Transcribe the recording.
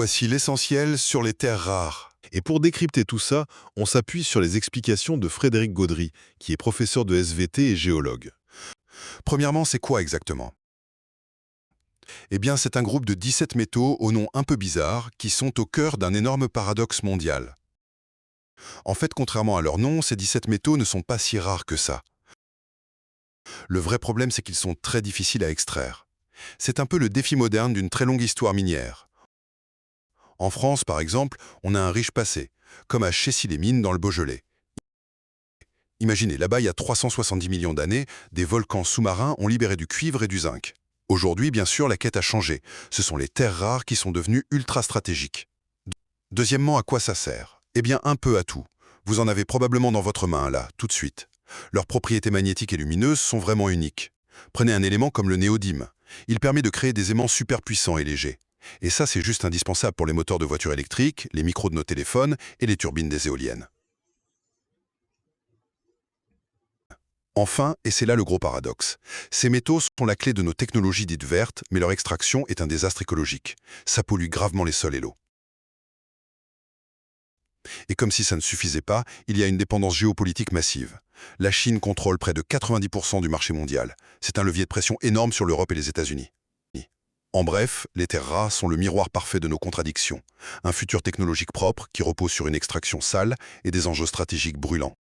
Voici l'essentiel sur les terres rares. Et pour décrypter tout ça, on s'appuie sur les explications de Frédéric Gaudry, qui est professeur de SVT et géologue. Premièrement, c'est quoi exactement? Eh bien, c'est un groupe de 17 métaux au nom un peu bizarre qui sont au cœur d'un énorme paradoxe mondial. En fait, contrairement à leur nom, ces 17 métaux ne sont pas si rares que ça. Le vrai problème, c'est qu'ils sont très difficiles à extraire. C'est un peu le défi moderne d'une très longue histoire minière. En France, par exemple, on a un riche passé, comme à Chessy-les-Mines dans le Beaujolais. Imaginez, là-bas, il y a 370 millions d'années, des volcans sous-marins ont libéré du cuivre et du zinc. Aujourd'hui, bien sûr, la quête a changé. Ce sont les terres rares qui sont devenues ultra stratégiques. Deuxièmement, à quoi ça sert? Eh bien, un peu à tout. Vous en avez probablement dans votre main, là, tout de suite. Leurs propriétés magnétiques et lumineuses sont vraiment uniques. Prenez un élément comme le néodyme. Il permet de créer des aimants super puissants et légers. Et ça, c'est juste indispensable pour les moteurs de voitures électriques, les micros de nos téléphones et les turbines des éoliennes. Enfin, et c'est là le gros paradoxe, ces métaux sont la clé de nos technologies dites vertes, mais leur extraction est un désastre écologique. Ça pollue gravement les sols et l'eau. Et comme si ça ne suffisait pas, il y a une dépendance géopolitique massive. La Chine contrôle près de 90% du marché mondial. C'est un levier de pression énorme sur l'Europe et les États-Unis. En bref, les terres rares sont le miroir parfait de nos contradictions. Un futur technologique propre qui repose sur une extraction sale et des enjeux stratégiques brûlants.